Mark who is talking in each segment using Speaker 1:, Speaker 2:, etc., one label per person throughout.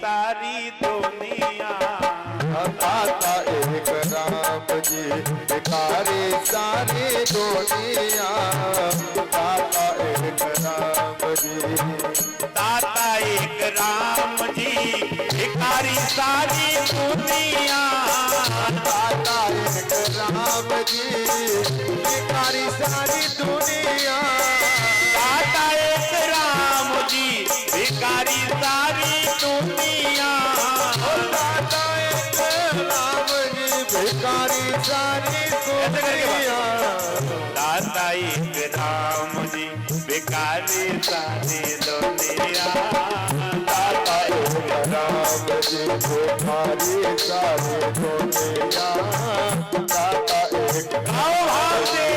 Speaker 1: सारी दुनिया।
Speaker 2: दाता एक राम जी भिखारी सारी दुनिया। दाता एक राम जी,
Speaker 1: दाता एक राम जी भिखारी सारी दुनिया।
Speaker 2: दाता एक राम जी भिखारी सारी दुनिया।
Speaker 1: दाता एक राम जी भिखारी सारी दुनिया।
Speaker 2: दाता एक राम जी भिखारी सारी दुनिया।
Speaker 1: दाता एक राम जी भिखारी सारी दुनिया।
Speaker 2: दाता एक राम जी भिखारी सारी दुनिया। दाता एक
Speaker 1: आओ भाव से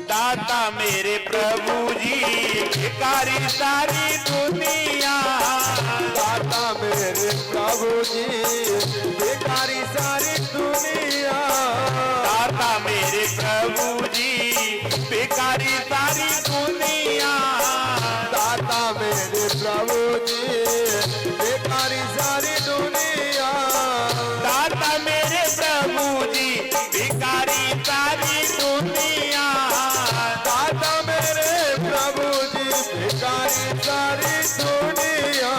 Speaker 1: दाता मेरे प्रभु जी भिखारी सारी दुनिया।
Speaker 2: दाता मेरे प्रभु जी भिखारी सारी दुनिया।
Speaker 1: दाता मेरे प्रभु जी भिखारी सारी दुनिया।
Speaker 2: दाता मेरे प्रभु जी भिखारी सारी दुनिया।
Speaker 1: दाता मेरे प्रभु जी भिखारी सारी दुनिया।
Speaker 2: दाता मेरे प्रभु जी भिखारी सारी दुनिया।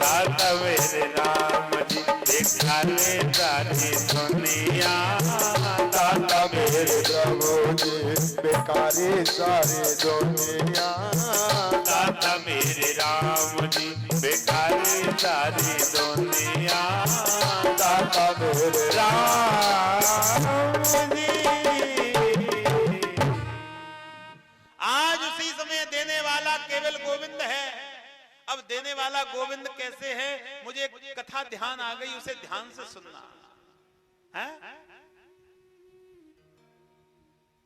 Speaker 1: दाता मेरे राम जी भिखारी सारी दुनिया।
Speaker 2: दाता मेरे प्रभु जी भिखारी सारी दुनिया।
Speaker 1: दाता मेरे राम जी भिखारी सारी दुनिया।
Speaker 2: दाता मेरे
Speaker 1: राम जी। आज उसी समय देने वाला केवल गोविंद है। अब देने वाला गोविंद कैसे है, मुझे एक कथा ध्यान आ गई, उसे ध्यान से सुनना है।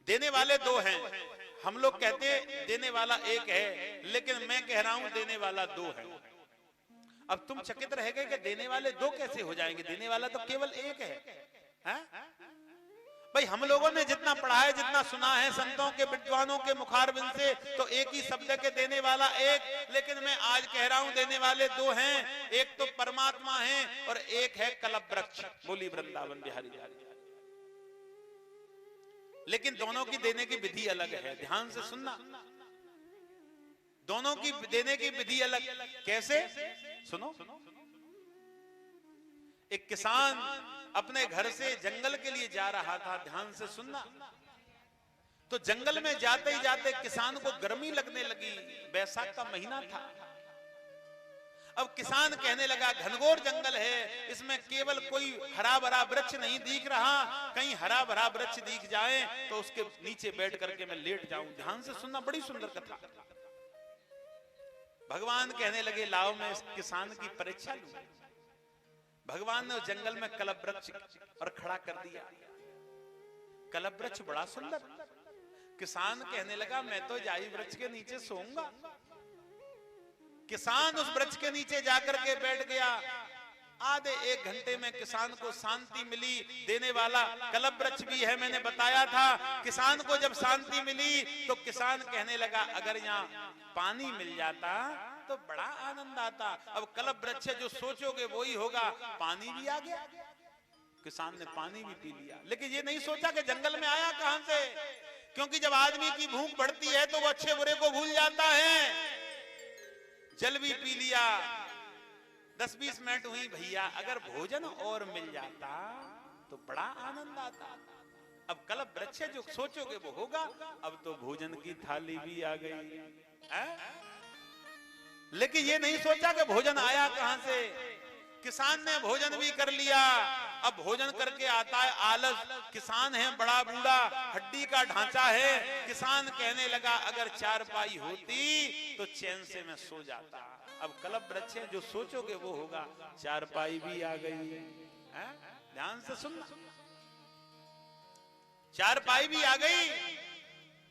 Speaker 1: देने वाले दो हैं। हम लोग कहते हैं देने वाला एक है, लेकिन मैं कह रहा हूं देने वाला दो है। अब तुम चकित रह गए कि देने वाले दो कैसे हो जाएंगे, देने वाला तो केवल एक है। भाई हम लोगों ने जितना पढ़ा है, जितना सुना है संतों के विद्वानों के मुखारबिंद से, तो एक ही शब्द के देने वाला एक। लेकिन मैं आज कह रहा हूं देने वाले दो हैं। एक तो परमात्मा है और एक है कल्प वृक्ष। बोली वृंदावन बिहारी। लेकिन दोनों की देने की विधि अलग है, ध्यान से सुनना। दोनों की देने की विधि अलग। कैसे? सुनो। एक किसान अपने घर से जंगल के लिए जा रहा था, ध्यान से सुनना। तो जंगल में जाते ही जाते किसान को गर्मी लगने लगी। बैसाख का महीना था। अब किसान कहने लगा घनघोर जंगल है, इसमें केवल कोई हरा भरा वृक्ष नहीं दिख रहा, कहीं हरा भरा वृक्ष दिख जाए तो उसके नीचे बैठ करके मैं लेट जाऊं। ध्यान से सुनना, बड़ी सुंदर कथा। भगवान कहने लगे लाओ मैं इस किसान की परीक्षा लूं। भगवान ने उस जंगल में कल्प वृक्ष और खड़ा कर दिया। कल्प वृक्ष बड़ा सुंदर। किसान कहने लगा मैं तो जाई वृक्ष के नीचे सोऊंगा। किसान उस वृक्ष के नीचे जाकर के बैठ गया। आधे एक घंटे में किसान को शांति मिली। देने वाला कल्प वृक्ष भी है, मैंने बताया था। किसान को जब शांति मिली तो किसान कहने लगा अगर यहाँ पानी मिल जाता तो बड़ा आनंद आता। अब कल्प वृक्ष जो सोचोगे वो ही होगा। पानी भी आ गया, किसान ने पानी भी पी लिया। लेकिन ये नहीं सोचा कि जंगल में आया कहां से, क्योंकि जब आदमी की भूख बढ़ती है तो वो अच्छे बुरे को भूल जाता है। जल भी पी लिया। 10-20 मिनट हुई, भैया अगर भोजन और मिल जाता तो बड़ा आनंद आता। अब कल्प वृक्ष जो सोचोगे वो होगा। अब तो भोजन की थाली भी आ गई है? लेकिन ये नहीं सोचा कि भोजन आया कहां से। किसान ने भोजन भी कर लिया। अब भोजन करके आता है आलस। किसान है बड़ा बूढ़ा, हड्डी का ढांचा है। किसान कहने लगा अगर चारपाई होती तो चैन से मैं सो जाता। अब कलप वृक्ष है, जो सोचोगे वो होगा। चारपाई भी आ गई है, ध्यान से सुनना। चारपाई भी आ गई।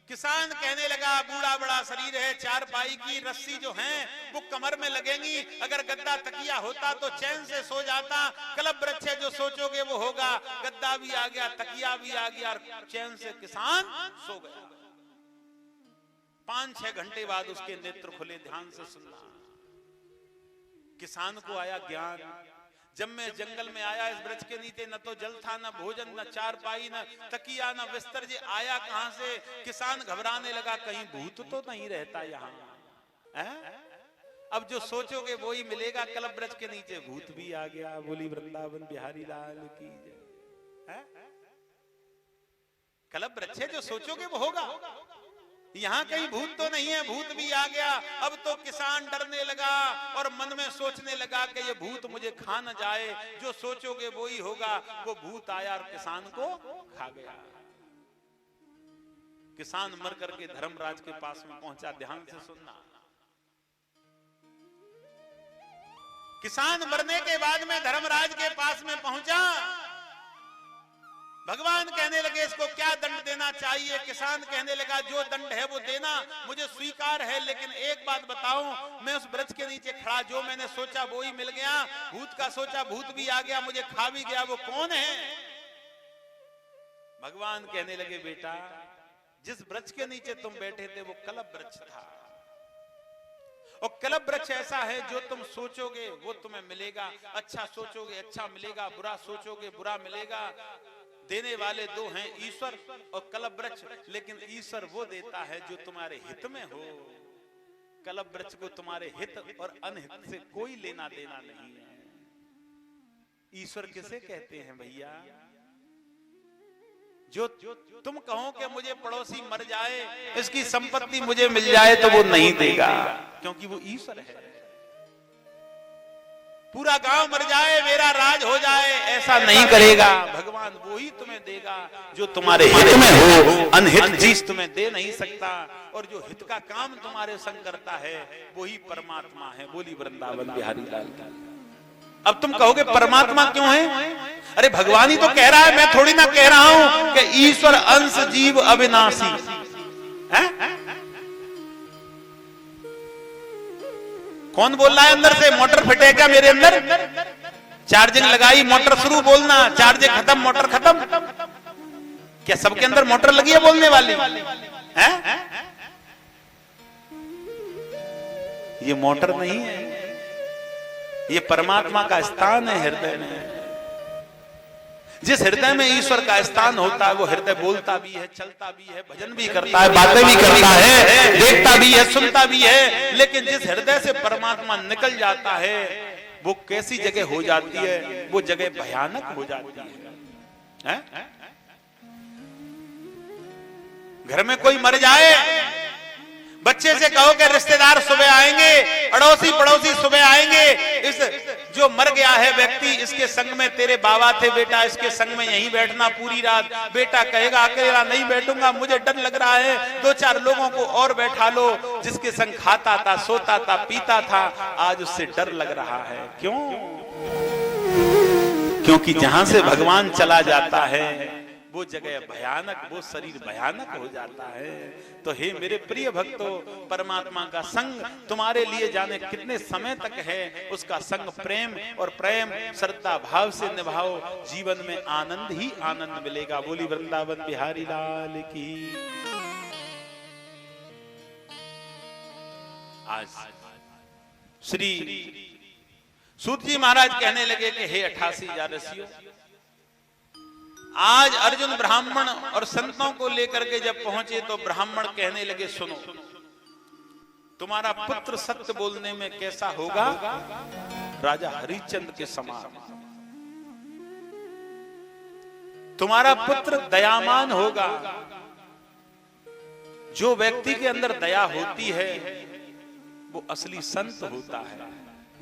Speaker 1: किसान कहने लगा बूढ़ा बड़ा शरीर है, चारपाई की रस्सी जो है वो कमर में लगेंगी। अगर गद्दा तकिया होता तो चैन से सो जाता। कलप वृक्ष जो सोचोगे वो होगा। गद्दा भी आ गया, तकिया भी आ गया और चैन से किसान सो गया। 5-6 घंटे बाद उसके नेत्र खुले। ध्यान से सुनना। किसान को आया ज्ञान। जब मैं जंगल में आया, इस वृक्ष के नीचे न तो जल था, न भोजन, न चारपाई, न तकिया, न बिस्तर, जी आया कहां से? किसान घबराने लगा, कहीं भूत तो नहीं रहता यहाँ? अब जो सोचोगे वो ही मिलेगा। कलप वृक्ष के नीचे भूत भी आ गया। बोली वृंदावन बिहारी लाल की जय। कलप वृक्ष जो सोचोगे वो होगा। यहाँ कहीं भूत तो नहीं है? भूत भी आ गया। अब तो किसान डरने लगा और मन में सोचने लगा कि ये भूत मुझे खा न जाए। जो सोचोगे वो ही होगा। वो भूत आया और किसान को खा गया। किसान मर करके धर्मराज के पास में पहुंचा। ध्यान से सुनना। किसान मरने के बाद में धर्मराज के पास में पहुंचा। भगवान कहने लगे इसको क्या दंड देना चाहिए? किसान कहने लगा जो दंड है वो देना मुझे स्वीकार है, लेकिन एक बात बताऊं, मैं उस वृक्ष के नीचे खड़ा, जो मैंने सोचा वो ही मिल गया। भूत का सोचा, भूत भी आ गया, मुझे खा भी गया। वो कौन है? भगवान कहने लगे बेटा, जिस वृक्ष के नीचे तुम बैठे थे वो कलप वृक्ष था। और कलप वृक्ष ऐसा है जो तुम सोचोगे वो तुम्हें मिलेगा। अच्छा सोचोगे अच्छा मिलेगा, बुरा सोचोगे बुरा मिलेगा। देने वाले दो हैं, ईश्वर और कलप वृक्ष। लेकिन ईश्वर वो देता है जो तुम्हारे हित में हो। कलप वृक्ष को तुम्हारे हित और अनहित से कोई लेना देना नहीं है। ईश्वर किसे कहते हैं भैया? जो तुम कहो कि मुझे पड़ोसी मर जाए, इसकी संपत्ति मुझे मिल जाए, तो वो नहीं देगा, क्योंकि वो ईश्वर है। पूरा गांव मर जाए, मेरा राज हो जाए, ऐसा नहीं करेगा। भगवान वो ही तुम्हें देगा जो तुम्हारे हित में हो। अनहित चीज तुम्हें दे नहीं सकता। और जो हित का काम तुम्हारे संग करता है वही परमात्मा है। बोली वृंदावन बिहारी लाल की। अब तुम कहोगे परमात्मा क्यों है? अरे भगवान ही तो कह रहा है, मैं थोड़ी ना कह रहा हूं कि ईश्वर अंश जीव अविनाशी है। कौन बोल रहा है अंदर से? मोटर फिटे क्या मेरे अंदर? चार्जिंग लगाई, मोटर शुरू, बोलना। चार्जिंग खत्म, मोटर खत्म। क्या सबके अंदर मोटर लगी है बोलने वाली है? ये मोटर नहीं है, ये परमात्मा का स्थान है हृदय में। जिस हृदय में ईश्वर का स्थान होता है वो हृदय बोलता भी है, चलता भी है, भजन भी करता है, बातें भी करता है, देखता भी है, सुनता भी है। लेकिन जिस हृदय से परमात्मा निकल जाता है वो कैसी जगह हो जाती है? वो जगह भयानक हो जाती है। घर में कोई मर जाए, बच्चे से कहो कि रिश्तेदार सुबह आएंगे, अड़ोसी पड़ोसी सुबह आएंगे, इस जो मर गया है व्यक्ति, इसके संग में तेरे बाबा थे बेटा, इसके संग में यहीं बैठना पूरी रात। बेटा कहेगा अकेला नहीं बैठूंगा, मुझे डर लग रहा है, 2-4 लोगों को और बैठा लो। जिसके संग खाता था, सोता था, पीता था, आज उससे डर लग रहा है। क्यों? क्योंकि जहां से भगवान चला जाता है वो जगह भयानक, वो शरीर भयानक हो जाता है। तो हे मेरे प्रिय भक्तों, परमात्मा का संग तुम्हारे लिए जाने कितने समय तक है, उसका संग प्रेम और प्रेम श्रद्धा भाव से निभाओ, जीवन में आनंद ही आनंद मिलेगा। बोली वृंदावन बिहारी लाल की। आज श्री सूत जी महाराज कहने लगे कि हे 88,000 ऋषियों, आज अर्जुन ब्राह्मण और संतों को लेकर के जब पहुंचे तो ब्राह्मण कहने लगे सुनो, तुम्हारा पुत्र सत्य बोलने में कैसा होगा? राजा हरिश्चंद्र के समान। तुम्हारा पुत्र दयामान होगा। जो व्यक्ति के अंदर दया होती है वो असली संत होता है।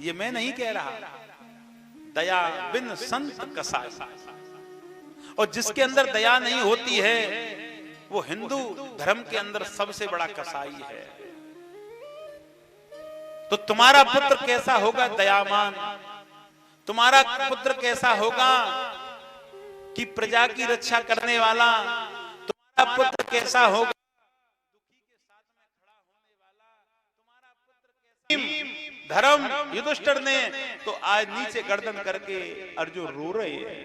Speaker 1: ये मैं नहीं कह रहा, दया बिन संत कसाय। और जिसके अंदर दया नहीं होती है वो हिंदू धर्म के अंदर सबसे बड़ा कसाई है। तो तुम्हारा पुत्र कैसा होगा? दयावान। तुम्हारा पुत्र कैसा होगा कि प्रजा की रक्षा करने वाला? तुम्हारा पुत्र कैसा होगा दुखी के साथ में खड़ा होने वाला? तुम्हारा पुत्र कैसा? धर्म युधिष्ठिर ने तो आज नीचे गर्दन करके अर्जुन रो रहे हैं,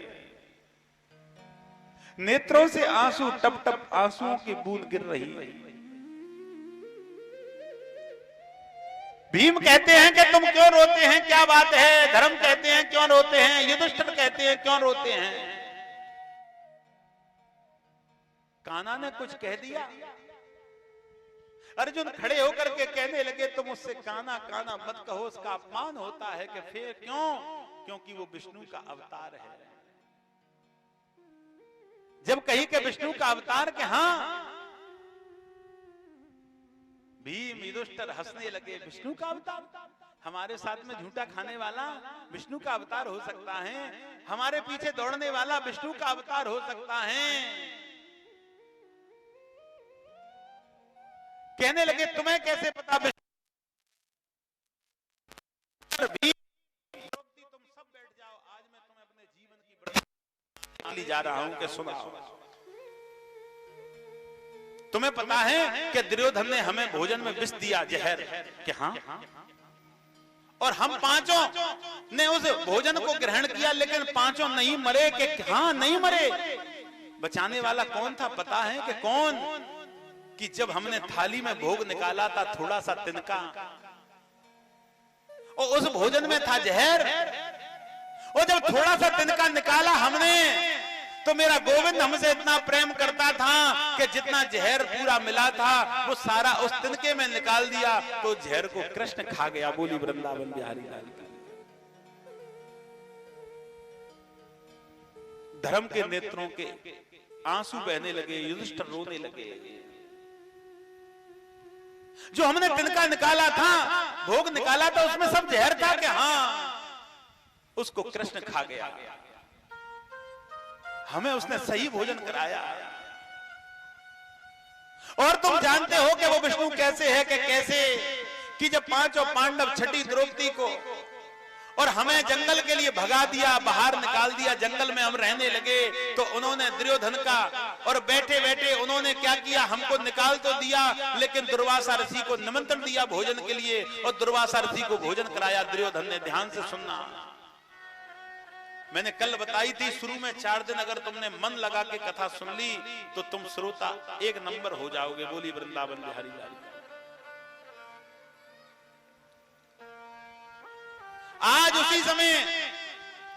Speaker 1: नेत्रों से आंसू टप टप आंसुओं की बूंद गिर रही है। भीम कहते हैं कि तुम क्यों रोते हैं, क्या बात है? धर्म कहते हैं क्यों रोते हैं? युधिष्ठिर कहते हैं क्यों रोते हैं? कान्हा ने कुछ कह दिया? अर्जुन खड़े होकर के कहने लगे तुम उससे कान्हा कान्हा मत कहो, उसका अपमान होता है। कि फिर क्यों? क्योंकि वो विष्णु का अवतार है। जब कही के विष्णु का अवतार के हाँ, भीम युधिष्ठिर हंसने लगे। विष्णु का अवतार? हमारे साथ में झूठा खाने वाला विष्णु का अवतार हो सकता है? हमारे पीछे दौड़ने वाला विष्णु का अवतार हो सकता है? कहने लगे तुम्हें कैसे पता? भीम तुम सब बैठ जाओ, आज मैं तुम्हें अपने जीवन की बड़ी जा रहा हूं कि सुनो। तुम्हें पता है कि दुर्योधन ने हमें भोजन में विष दिया, जहर, कि हाँ, और हम पांचों ने उस भोजन को ग्रहण किया, लेकिन पांचों नहीं मरे। कि हाँ, नहीं मरे। बचाने वाला कौन था पता है? कि कौन? कि जब हमने थाली में भोग निकाला था थोड़ा सा तिनका, और उस भोजन में था जहर, और जब थोड़ा सा तिनका निकाला हमने, तो मेरा गोविंद हमसे इतना प्रेम करता था कि जितना जहर पूरा मिला था वो सारा उस तिनके में निकाल दिया, तो जहर को कृष्ण खा गया। बोली वृंदावन बिहारी लाल की। धर्म के नेत्रों के आंसू बहने लगे, युधिष्ठिर रोने लगे। जो हमने तिनका निकाला था, भोग निकाला था, उसमें सब जहर था कि हाँ, उसको कृष्ण खा गया। हमें उसने सही भोजन कराया। और तुम जानते हो कि वो विष्णु कैसे है? कि कैसे कि जब पांचों पांडव छठी द्रौपदी को और हमें जंगल के लिए भगा दिया, बाहर निकाल दिया, जंगल में हम रहने लगे, तो उन्होंने दुर्योधन का, और बैठे बैठे उन्होंने क्या किया? हमको निकाल तो दिया, लेकिन दुर्वासा ऋषि को निमंत्रण दिया भोजन के लिए, और दुर्वासा ऋषि को भोजन कराया दुर्योधन ने। ध्यान से सुनना, मैंने कल बताई थी, शुरू में 4 दिन अगर तुमने मन लगा के कथा सुन ली तो तुम श्रोता 1 नंबर हो जाओगे। बोली वृंदावन बिहारी लाल। आज उसी समय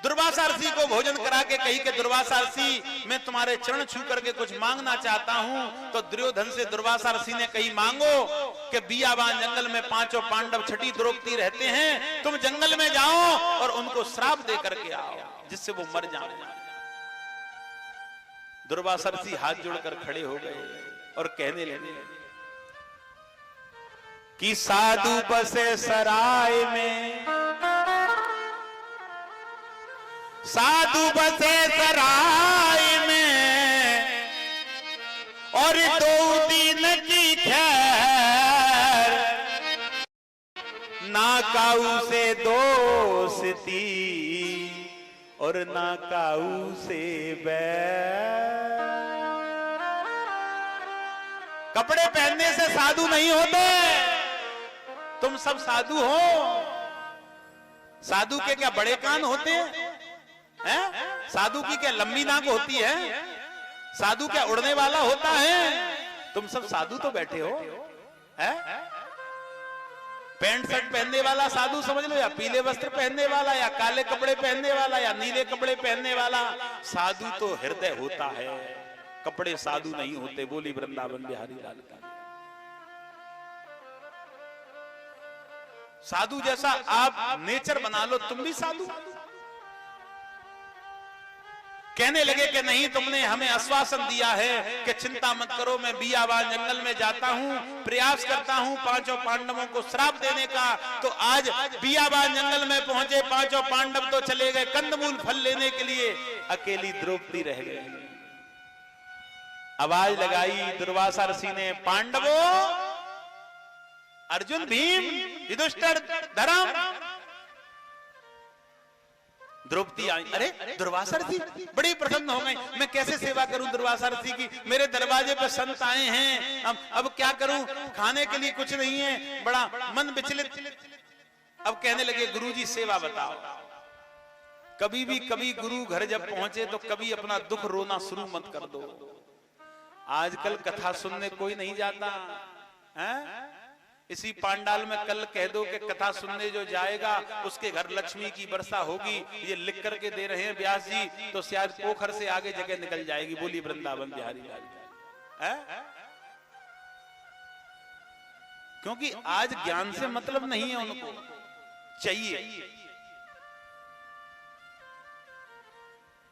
Speaker 1: दुर्वासा ऋषि को भोजन करा के कही कि दुर्वासा ऋषि, मैं तुम्हारे चरण छू करके कुछ मांगना चाहता हूं। तो दुर्योधन से दुर्वासा ऋषि ने कही मांगो कि बियाबान जंगल में पांचों पांडव छठी द्रौपदी रहते हैं, तुम जंगल में जाओ और उनको श्राप दे करके आओ, जिससे वो मर जाए। दुर्वासा ऋषि हाथ जोड़कर खड़े हो गए और कहने लगे कि साधु बसे सराय में, साधु बसे सराय में, और 2 दिन की खैर, ना काऊ से दोस्ती और ना काऊ से बैर। कपड़े पहनने से साधु नहीं होते। तुम सब साधु हो। साधु के क्या बड़े कान होते हैं? साधु की क्या लंबी नाक होती है? साधु क्या उड़ने वाला होता है? तुम सब साधु तो बैठे हो। पैंट शर्ट पहनने वाला साधु समझ लो, या पीले वस्त्र पहनने वाला, या काले कपड़े पहनने वाला, या नीले कपड़े पहनने वाला। साधु तो हृदय होता है, कपड़े साधु नहीं होते। बोली वृंदावन बिहारी लाल का। साधु जैसा आप नेचर बना लो, तुम भी साधु। कहने लगे कि नहीं, तुमने हमें आश्वासन दिया है कि चिंता मत करो, मैं बियाबान जंगल में जाता हूं, प्रयास करता हूं पांचों पांडवों को श्राप देने का। तो आज बियाबान जंगल में पहुंचे, पांचों पांडव तो चले गए कंदमूल फल लेने के लिए, अकेली द्रौपदी रह गई। आवाज लगाई दुर्वासा ऋषि ने, पांडवों, अर्जुन, भीम, युधिष्ठिर, धर्म। द्रौपदी आई, अरे दुर्वासा ऋषि बड़ी प्रसन्न हो गई, मैं कैसे सेवा करूं दुर्वासा ऋषि की, मेरे दरवाजे पर संत आए हैं, अब क्या करूं, खाने के लिए कुछ नहीं है, बड़ा मन विचलित। अब कहने लगे, गुरुजी सेवा बताओ। कभी गुरु घर जब पहुंचे तो कभी अपना दुख रोना शुरू मत कर दो। आजकल कथा सुनने कोई नहीं जाता है। इसी पांडाल में कल कह दो कि कथा सुनने जो जाएगा उसके घर लक्ष्मी की वर्षा होगी, ये लिख करके दे रहे हैं व्यास जी, तो शायद पोखर से आगे जगह निकल जाएगी। बोली वृंदावन बिहारी है? क्योंकि आज ज्ञान से मतलब नहीं है, उनको चाहिए।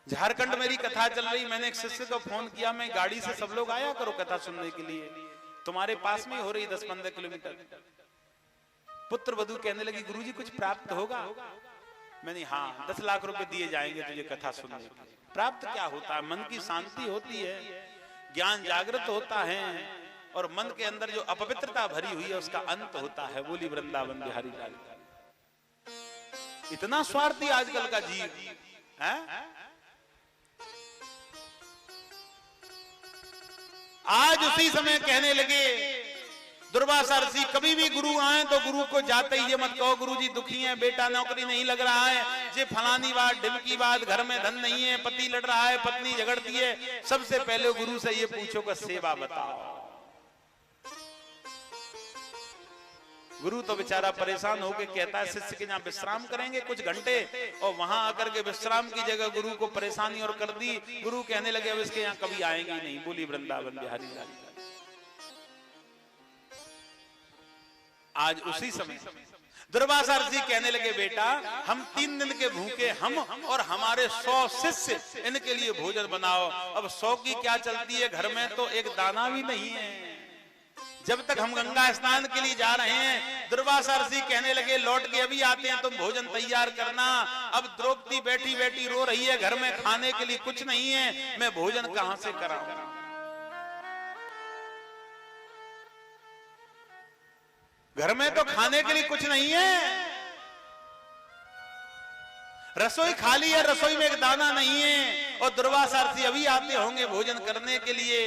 Speaker 1: झारखंड मेरी कथा चल रही, मैंने एक शिष्य को फोन किया, मैं गाड़ी से सब लोग आया करो कथा सुनने के लिए, तुम्हारे पास में हो रही 10-15 किलोमीटर। पुत्र वधू कहने लगी, गुरुजी कुछ प्राप्त होगा? मैंने हाँ 10 लाख रुपए दिए जाएंगे तुझे कथा सुनने के। प्राप्त क्या होता है? मन की शांति होती है, ज्ञान जागृत होता है, और मन के अंदर जो अपवित्रता भरी हुई है उसका अंत होता है। बोली वृंदावन बिहारी लाल। इतना स्वार्थी आजकल का जीव है। आज उसी समय कहने लगे दुर्वासा ऋषि, कभी भी गुरु आए तो गुरु को जाते ही ये मत कहो गुरुजी दुखी हैं, बेटा नौकरी नहीं लग रहा है, ये फलानी बात ढिमकी बात, घर में धन नहीं है, पति लड़ रहा है, पत्नी झगड़ती है। सबसे पहले गुरु से ये पूछो कि सेवा बताओ। गुरु तो बेचारा परेशान होकर कहता है, शिष्य के यहाँ विश्राम करेंगे कुछ घंटे, और वहां आकर के विश्राम की जगह गुरु को परेशानी और कर दी। गुरु कहने लगे अब इसके यहाँ कभी आएंगे नहीं। बोली वृंदावन बिहारी लाल। आज उसी समय दुर्वासा ऋषि कहने लगे, बेटा हम 3 दिन के भूखे, हम और हमारे 100 शिष्य, इनके लिए भोजन बनाओ। अब 100 की क्या चलती है, घर में तो एक दाना भी नहीं है। जब तक हम गंगा स्नान के लिए जा रहे हैं, दुर्वासा ऋषि कहने लगे, लौट के अभी आते हैं, तुम भोजन तैयार करना। अब द्रौपदी बैठी बैठी रो रही है, घर में खाने के लिए कुछ नहीं है, मैं भोजन कहां से कराऊं। घर में तो खाने के लिए कुछ नहीं है, रसोई खाली है, रसोई में एक दाना नहीं है। और दुर्वासा ऋषि अभी आते होंगे भोजन करने के लिए,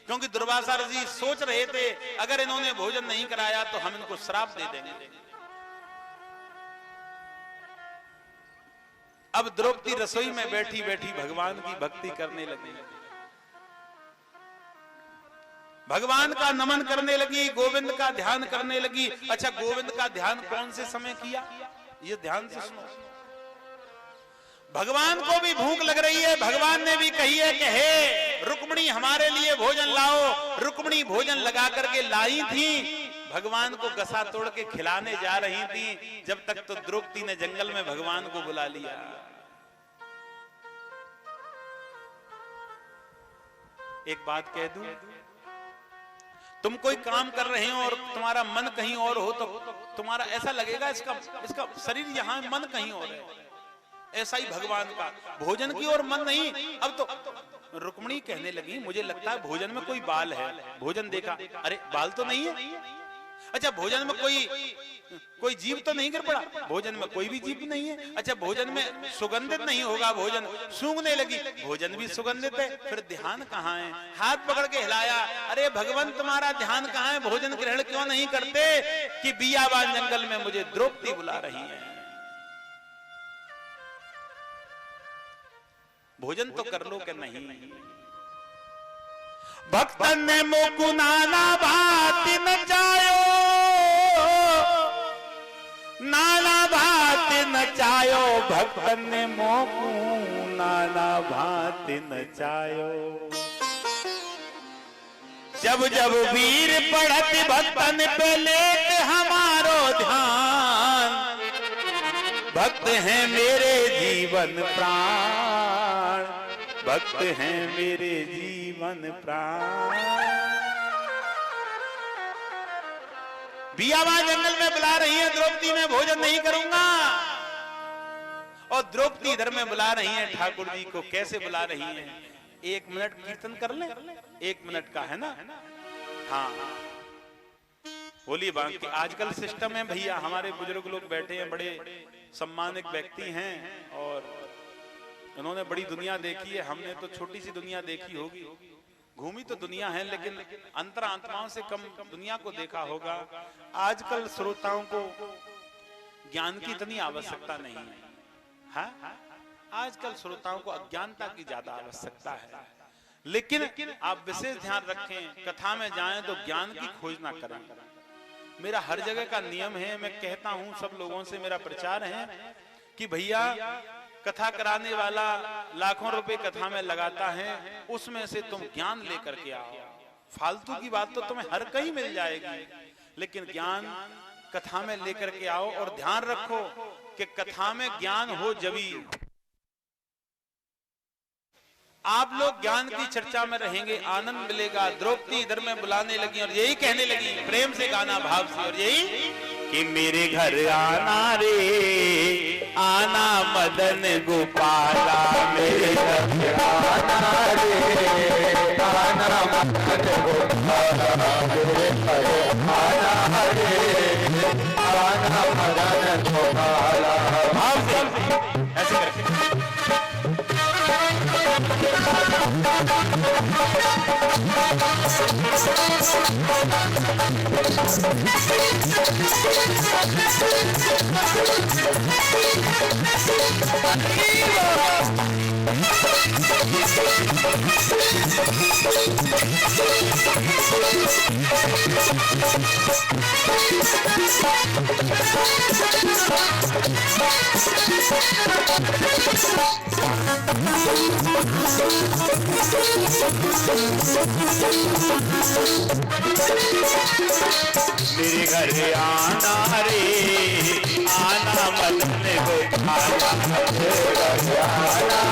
Speaker 1: क्योंकि दुर्वासा ऋषि सोच रहे थे अगर इन्होंने भोजन नहीं कराया तो हम इनको श्राप दे देंगे। अब द्रौपदी रसोई में बैठी बैठी भगवान की भक्ति करने लगी, भगवान का नमन करने लगी, गोविंद का ध्यान करने लगी। अच्छा, गोविंद का ध्यान कौन से समय किया, ये ध्यान से सुनो। भगवान को भी भूख लग रही है, भगवान ने भी कही है कि हे रुक्मिणी हमारे लिए भोजन लाओ। रुक्मिणी भोजन लगा करके लाई थी, भगवान को गसा तोड़ के खिलाने जा रही थी, जब तक तो द्रौपदी ने जंगल में भगवान को बुला लिया। एक बात कह दूं, तुम कोई काम कर रहे हो और तुम्हारा मन कहीं और हो तो तुम्हारा ऐसा लगेगा इसका शरीर यहाँ, मन कहीं और है। ऐसा ही भगवान का भोजन की ओर मन नहीं। अब तो रुक्मिणी कहने लगी, मुझे लगता है भोजन में कोई बाल है। भोजन देखा, अरे बाल तो नहीं है। अच्छा, भोजन में कोई जीव तो नहीं गिर पड़ा, भोजन में कोई भी जीव नहीं है। अच्छा, भोजन में सुगंधित नहीं होगा, भोजन सूंघने लगी, भोजन भी सुगंधित है। फिर ध्यान कहाँ है, हाथ पकड़ के हिलाया, अरे भगवान तुम्हारा ध्यान कहाँ है, भोजन ग्रहण क्यों नहीं करते कि बियाबान जंगल में मुझे द्रौपदी बुला रही है। भोजन तो कर लो कि नहीं। भक्तन ने मोकु नाना भांति नचायो, नाना भांति नचायो, भक्तन ने मोकु नाना भांति नचायो। जब जब वीर पढ़त भक्तन पे लेत हमारो ध्यान, भक्त हैं मेरे जीवन प्राण। भक्त हैं मेरे जीवन प्राण। बियावा जंगल में बुला रही है द्रौपदी, मैं भोजन नहीं करूंगा। और द्रौपदी इधर में बुला रही है ठाकुर जी को। कैसे बुला रही है? 1 मिनट कीर्तन कर ले, 1 मिनट का है ना। हाँ बोलिए बाकी आजकल सिस्टम है भैया। हमारे बुजुर्ग लोग बैठे हैं, बड़े सम्मानित व्यक्ति हैं और उन्होंने बड़ी दुनिया देखी है। हमने तो छोटी सी दुनिया देखी होगी, घूमी तो दुनिया है लेकिन अंतर आत्माओं से कम दुनिया को देखा होगा। आजकल श्रोताओं को ज्ञान की इतनी आवश्यकता नहीं है। हाँ? आजकल श्रोताओं को अज्ञानता की ज्यादा आवश्यकता है। लेकिन आप विशेष ध्यान रखें, कथा में जाएं तो ज्ञान की खोज ना करें। मेरा हर जगह का नियम है, मैं कहता हूं सब लोगों से, मेरा प्रचार है कि भैया कथा कराने वाला लाखों रुपए कथा में लगाता है, उसमें से तुम ज्ञान लेकर के आओ। फालतू की बात तो तुम्हें हर कहीं मिल जाएगी, लेकिन ज्ञान कथा में लेकर के आओ। और ध्यान रखो कि कथा में ज्ञान हो जभी आप लोग ज्ञान की चर्चा में रहेंगे, आनंद मिलेगा। द्रौपदी इधर में बुलाने लगी और यही कहने लगी, प्रेम से गाना भाव से, और यही कि मेरे घर आना रे आना मदन गोपाला, मेरे घर आना रे आना मदन गोपाला, मेरे घर आना रे आना मदन गोपाला। भाव से ऐसे करके मेरे घर आना रे आना मदन गोपाला, मेरे घर आना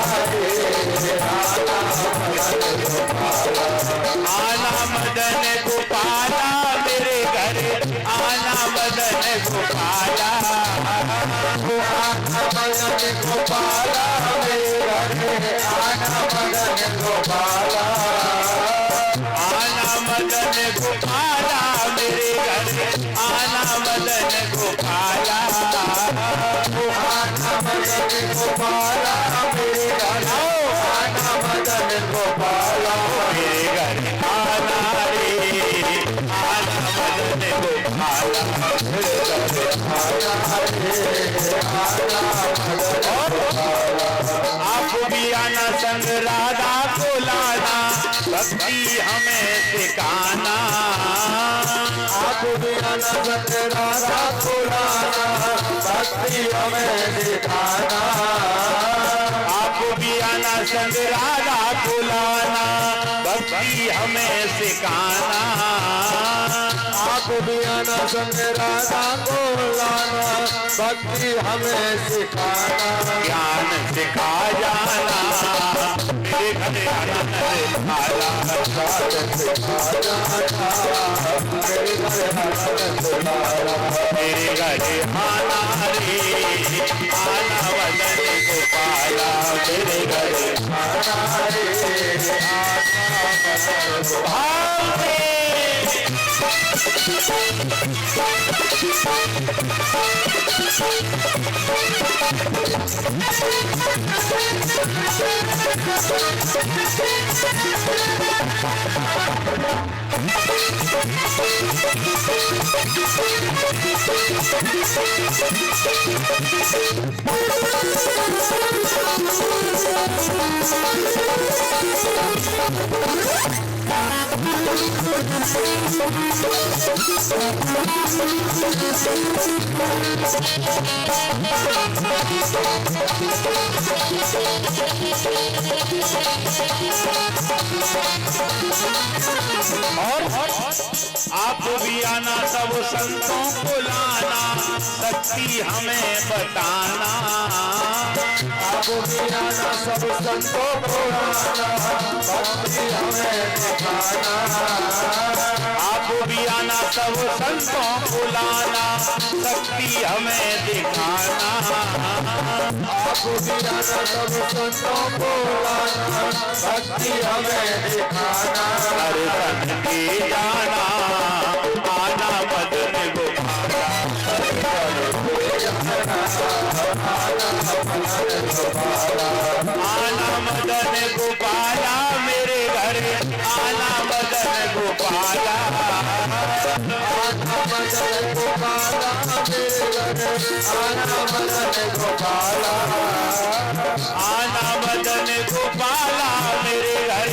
Speaker 1: रे आना मदन गोपाला, मेरे घर आना मदन गोपाला, आना मदन गोपाला, मेरे घर आना मदन गोपाला, आना मदन गोपाला, मेरे घर आना मदन गोपाला, आना मदन गोपाला, मेरे घर आना मदन गोपाला, मेरे घर आना रे आना मदन गोपाला, मेरे घर आना रे आना मदन गोपाला। आप भी आना संग राधा को लाना, भक्ति हमें सिखाना, आप भी आना संग राधा को लाना, भक्ति हमें सिखाना, आप भी आना संग राधा को लाना, भक्ति हमें सिखाना, आप भी आना संग राधा को लाना, भक्ति हमें सिखाना, ज्ञान सिखा जाना, मेरे घर आना रे मेरे घर आना रे आना मदन गोपाला, मेरे घर आना रे आना मदन गोपाला। आप भी आना सब संतों को लाना, शक्ति हमें बताना।
Speaker 2: आप भी आना सब संतों को लाना, भक्ति हमें दिखाना।
Speaker 1: आप भी आना सब संतों को लाना, शक्ति हमें दिखाना।
Speaker 2: आप भी आना सब संतों को लाना, भक्ति हमें दिखाना।
Speaker 1: हर तन की जाना, आना मदन गोपाला। आना मदन गोपाला मेरे घर, आना मदन गोपाला।
Speaker 2: आना मदन गोपाला मेरे घर, आना मदन गोपाला।
Speaker 1: आना मदन गोपाला मेरे घर,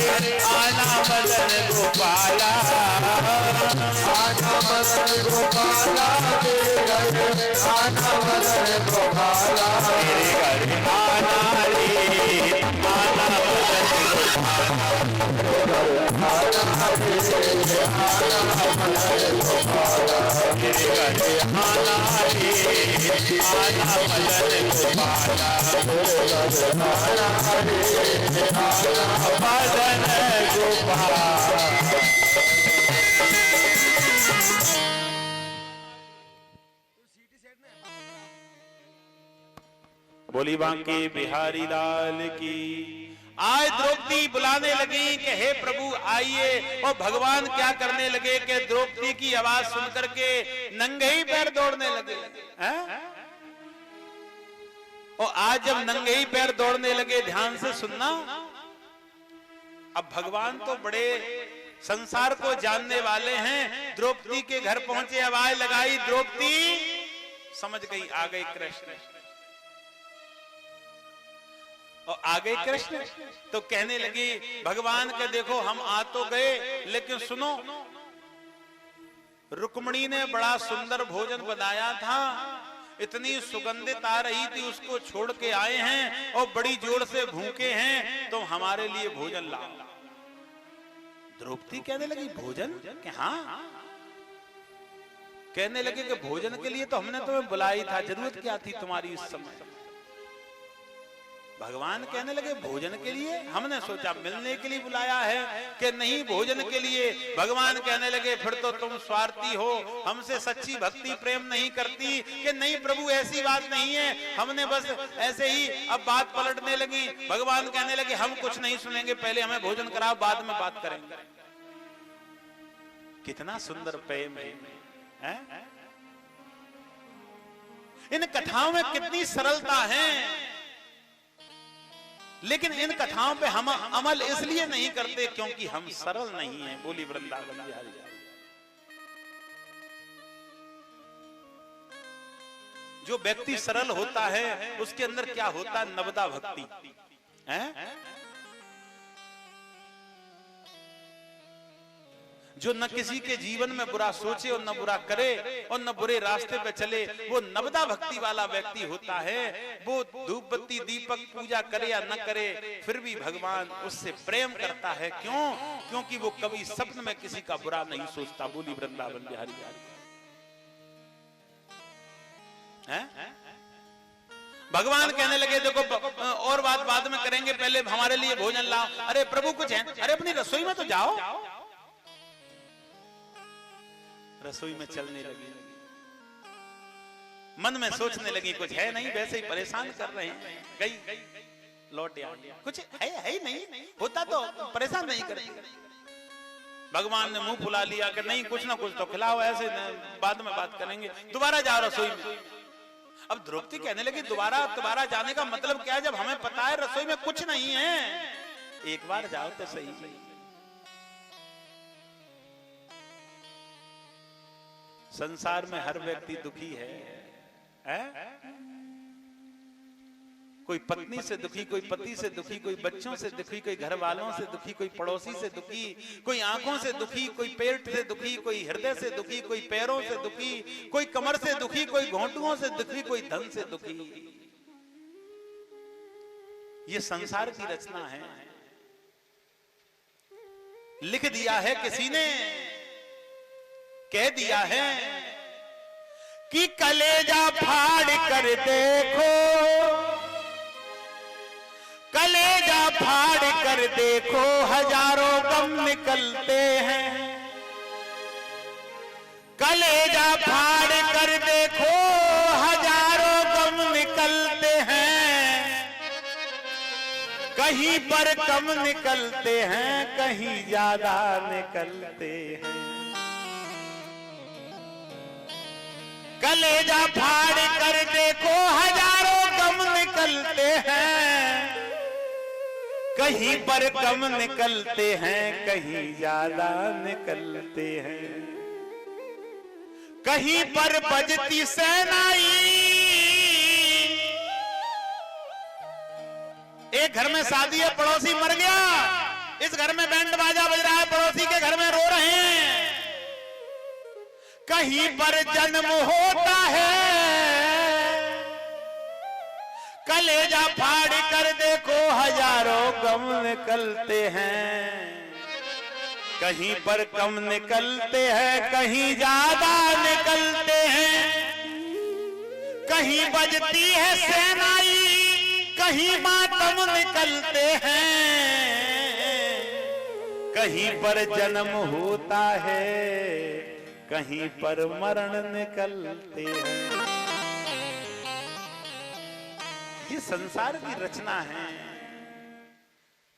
Speaker 1: आना मदन गोपाला।
Speaker 2: आना मदन गोपाला मेरे घर, आना मदन गोपाला।
Speaker 1: मेरे घर आना रे, आना मदन गोपाला।
Speaker 2: आना रे, आना मदन गोपाला।
Speaker 1: मेरे घर आना रे, आना मदन गोपाला। मदन गोपाला। बोली बांके बिहारी लाल की। आज द्रौपदी बुलाने लगी कि हे प्रभु आइए, और भगवान क्या करने लगे कि द्रौपदी की आवाज सुनकर के नंगे ही पैर दौड़ने लगे हैं? और आज जब नंगे ही पैर दौड़ने लगे, ध्यान से सुनना, अब भगवान तो बड़े संसार को जानने वाले हैं। द्रौपदी के घर पहुंचे, आवाज लगाई, द्रौपदी समझ गई, आ गए कृष्ण। और आ गए कृष्ण तो कहने लगी भगवान के, देखो हम आ तो गए, लेकिन सुनो, रुक्मिणी ने बड़ा सुंदर भोजन बनाया था, इतनी सुगंधित आ रही थी, उसको छोड़ के आए हैं और बड़ी जोर से भूखे हैं, तो हमारे लिए भोजन लाओ। द्रौपदी कहने लगी भोजन कि हाँ। कहने लगे कि भोजन के लिए तो हमने तुम्हें बुलाई था, जरूरत क्या थी तुम्हारी इस समय। भगवान कहने लगे भोजन के लिए, हमने सोचा मिलने के लिए बुलाया है कि नहीं भोजन के लिए। भगवान कहने लगे फिर तो तुम स्वार्थी हो, हमसे सच्ची भक्ति प्रेम नहीं करती। कि नहीं प्रभु ऐसी बात नहीं है, हमने बस ऐसे ही। अब बात पलटने लगी, भगवान कहने लगे हम कुछ नहीं सुनेंगे, पहले हमें भोजन कराओ, बाद में बात करेंगे। कितना सुंदर प्रेम है? इन कथाओं में कितनी सरलता है, लेकिन इन कथाओं पे हम अमल इसलिए नहीं करते क्योंकि हम सरल नहीं हैं। बोली वृंदावन बिहारी। जो व्यक्ति सरल होता है उसके अंदर क्या होता है? नवदा भक्ति है। जो न किसी के जीवन में बुरा सोचे और न बुरा करे और न बुरे रास्ते पे चले, वो नवदा भक्ति वाला व्यक्ति होता है। वो धूप बत्ती दीपक पूजा करे या न करे, फिर भी भगवान उससे प्रेम करता है। क्यों? क्योंकि वो कभी सपन में किसी का बुरा नहीं सोचता। बोली वृंदावन बिहारी है। भगवान कहने लगे देखो और बात बाद में करेंगे, पहले हमारे लिए भोजन लाओ। अरे प्रभु कुछ है? अरे अपनी रसोई में तो जाओ। रसोई में चलने लगी, मन में सोचने लगी कुछ है नहीं, वैसे ही परेशान कर रहे हैं। गई लौट आई, कुछ है ही नहीं, होता तो परेशान नहीं करती। भगवान ने मुंह फुला लिया कि नहीं कुछ ना कुछ तो खिलाओ, ऐसे बाद में बात करेंगे। दोबारा जाओ रसोई में। अब द्रौपदी कहने लगी दोबारा जाने का मतलब क्या है, जब हमें पता है रसोई में कुछ नहीं है। एक बार जाओ तो सही। संसार में हर व्यक्ति दुखी है? कोई पत्नी से दुखी, कोई पति से दुखी, कोई बच्चों से दुखी, कोई घर वालों से दुखी, कोई पड़ोसी से दुखी, कोई आंखों से दुखी, कोई पेट से दुखी, कोई हृदय से दुखी, कोई पैरों से दुखी, कोई कमर से दुखी, कोई घोंटुओं से दुखी, कोई धन से दुखी। ये संसार की रचना है। लिख दिया है किसी ने, कह दिया है कि कलेजा फाड़ कर देखो, कलेजा फाड़ कर देखो, हजारों गम निकलते हैं। कलेजा फाड़ कर देखो, हजारों गम निकलते हैं। कहीं पर कम निकलते हैं, कहीं ज्यादा निकलते हैं। कलेजा फाड़ कर देखो, हजारों गम निकलते हैं। कहीं पर कम निकलते हैं, कहीं ज्यादा निकलते हैं। कहीं पर बजती शहनाई। एक घर में शादी है, पड़ोसी मर गया, इस घर में बैंड बाजा बज रहा है, पड़ोसी के घर में रो रहे हैं। कहीं पर जन्म होता है। कलेजा फाड़ कर देखो, हजारों गम निकलते हैं। कहीं पर कम निकलते हैं, कहीं ज्यादा निकलते हैं। कहीं बजती है शहनाई, कहीं मातम निकलते हैं। कहीं पर जन्म होता है, कहीं पर मरण निकलते हैं। ये संसार की रचना है।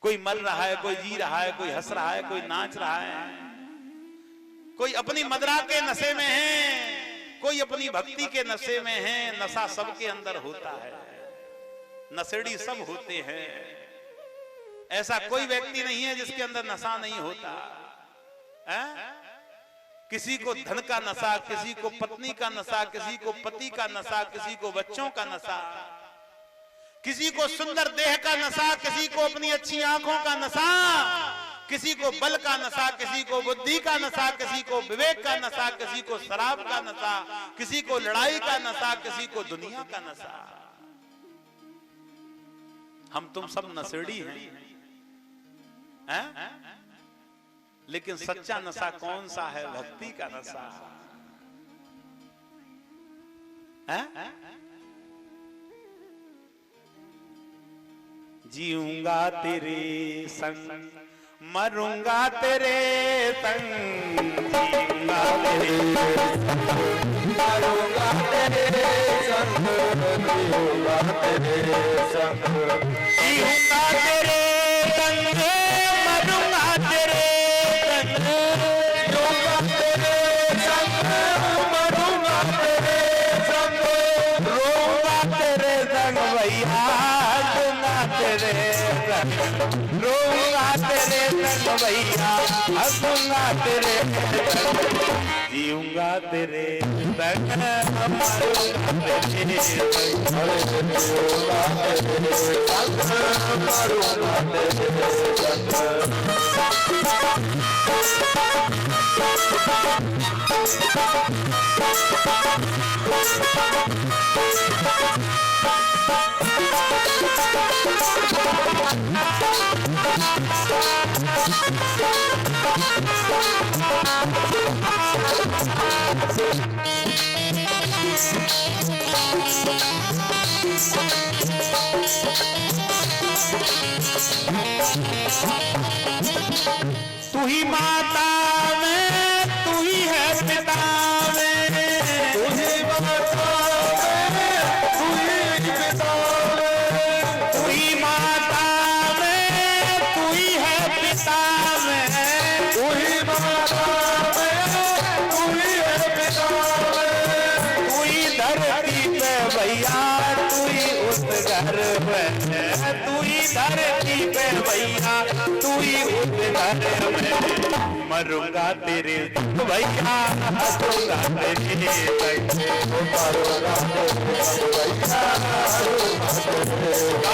Speaker 1: कोई मर रहा है, कोई जी रहा है, कोई हंस रहा है, कोई नाच रहा है, कोई अपनी मदरा के नशे में है, कोई अपनी भक्ति के नशे में है। नशा सबके अंदर होता है, नशेड़ी सब होते हैं। ऐसा कोई व्यक्ति नहीं है जिसके अंदर नशा नहीं होता है? किसी को धन का नशा, किसी को पत्नी का नशा, किसी को पति का नशा, किसी को बच्चों का नशा, किसी को सुंदर देह का नशा, किसी को अपनी अच्छी आंखों का नशा, किसी को बल का नशा, किसी को बुद्धि का नशा, किसी को विवेक का नशा, किसी को शराब का नशा, किसी को लड़ाई का नशा, किसी को दुनिया का नशा। हम तुम सब नशेड़ी हैं? लेकिन सच्चा नशा कौन सा है? भक्ति का नशा है। जीऊंगा तेरे संग, मरूंगा तेरे संग। जीऊंगा तेरे संग,
Speaker 2: मरूंगा तेरे संग, जीऊंगा तेरे संग।
Speaker 1: जीऊंगा तेरे संग, मरूंगा तेरे संग।
Speaker 2: जीऊंगा तेरे संग, मरूंगा तेरे संग।
Speaker 1: रोऊंगा तेरे संग भैया, तेरे संग। रोऊंगा तेरे संग भैया, हंसूंगा तेरे संग। जीऊंगा तेरे संग, मरूंगा तेरे संग।
Speaker 2: जीऊंगा तेरे संग, मरूंगा तेरे
Speaker 1: तू ही माता में, तू ही है पिता में।
Speaker 2: तू ही माता में, तू ही पिता में।
Speaker 1: तू ही माता में, तू ही है पिता में।
Speaker 2: तू ही माता में, तू ही है पिता में।
Speaker 1: तू ही धरती पे भैया, तू ही उस घर में। तू ही धरती पे भैया, तू ही उस घर में। मरूंगा तेरे संग भैया, हंसूंगा तेरे संग।
Speaker 2: मरूंगा तेरे संग भैया, हंसूंगा तेरे संग।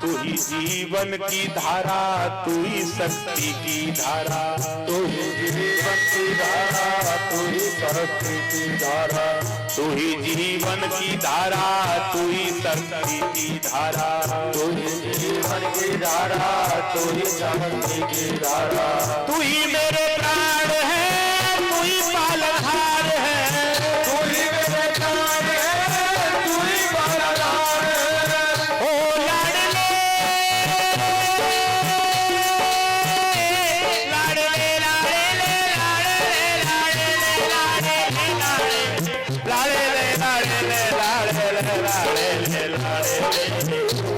Speaker 1: तू ही जीवन की धारा, तू ही शक्ति की धारा,
Speaker 2: तू ही जीवन की धारा, तू ही शक्ति की धारा,
Speaker 1: तू ही जीवन की धारा, तू ही शक्ति की धारा,
Speaker 2: तू ही जीवन की धारा, तू ही शक्ति की धारा,
Speaker 1: तू ही मेरे प्राण है, तू ही पालनहार है,
Speaker 2: तू ही मेरे प्राण है, तू ही पालनहार है।
Speaker 1: ओ लाडले लाडले लाडले लाडले लाडले लाडले लाडले लाडले,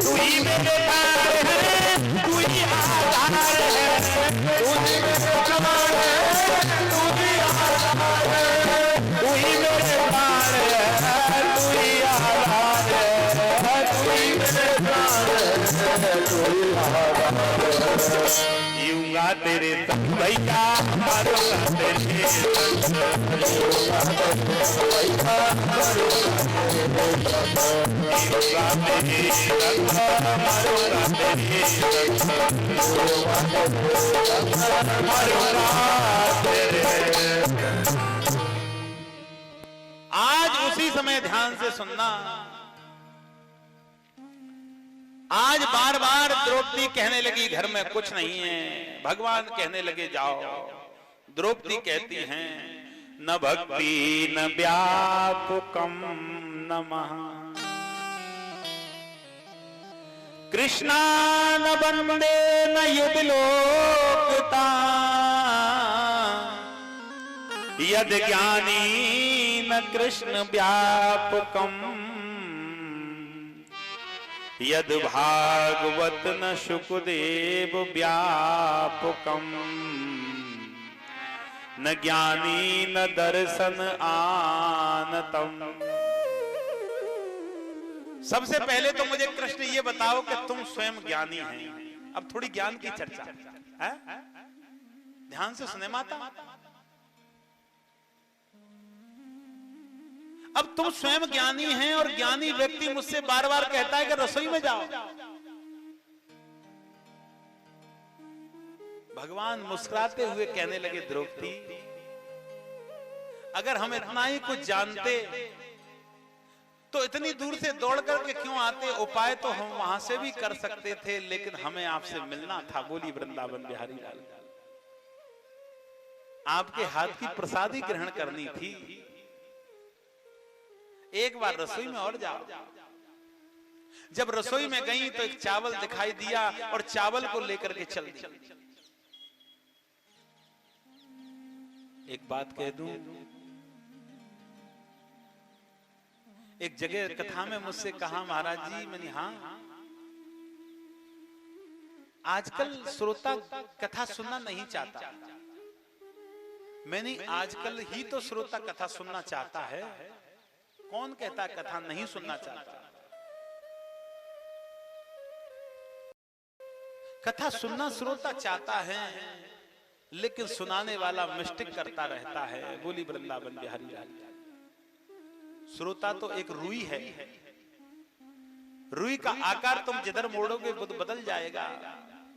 Speaker 1: तू ही मेरे प्राण है, तू ही आधार है,
Speaker 2: तू ही मेरे प्राण है, तू ही आधार है,
Speaker 1: तू ही मेरे प्राण है, तू ही आधार है,
Speaker 2: तू ही मेरे प्राण है, तू ही आधार है।
Speaker 1: यूंगा तेरे संग भैया, मारूंगा तेरे संग, यूंगा तेरे संग, मारूंगा तेरे संग, मारूंगा तेरे। आज उसी समय ध्यान से सुनना। आज बार बार द्रौपदी कहने लगी घर में कुछ नहीं है, भगवान कहने लगे जाओ। द्रौपदी कहती हैं न भक्ति न व्यापकम नमः, कृष्णा न वंदे न युद्धलोकता, यद ज्ञानी न कृष्ण व्यापकम, यद भागवत न शुकदेव व्यापकम, न ज्ञानी न दर्शन आनतम। सबसे पहले तो मुझे कृष्ण ये बताओ कि तुम स्वयं ज्ञानी हैं। अब थोड़ी ज्ञान की चर्चा है, ध्यान से सुने माता। अब तुम स्वयं ज्ञानी हैं और ज्ञानी व्यक्ति मुझसे बार बार कहता है कि रसोई में जाओ। भगवान मुस्कुराते हुए कहने लगे द्रौपदी, अगर हम इतना ही कुछ जानते तो इतनी दूर से दौड़ करके क्यों आते? उपाय तो हम वहां से भी कर सकते थे, लेकिन हमें आपसे मिलना था। बोली वृंदावन बिहारी लाल, आपके हाथ की प्रसादी ग्रहण करनी थी। एक बार रसोई में और जाओ। जब रसोई में गई तो एक चावल दिखाई दिया और चावल को लेकर के चल दी। एक बात कह दूं, एक जगह कथा में मुझसे कहा महाराज जी, मैंने हाँ, आजकल श्रोता कथा सुनना नहीं चाहता। मैंने आजकल ही तो श्रोता कथा सुनना चाहता है। कौन कहता कथा नहीं सुनना चाहता? कथा सुनना श्रोता चाहता है, लेकिन सुनाने वाला मिस्टेक करता रहता है। बोली वृंदावन बिहारी लाल। श्रोता तो एक रुई है, रुई का आकार तुम जिधर मोड़ोगे वो बदल जाएगा।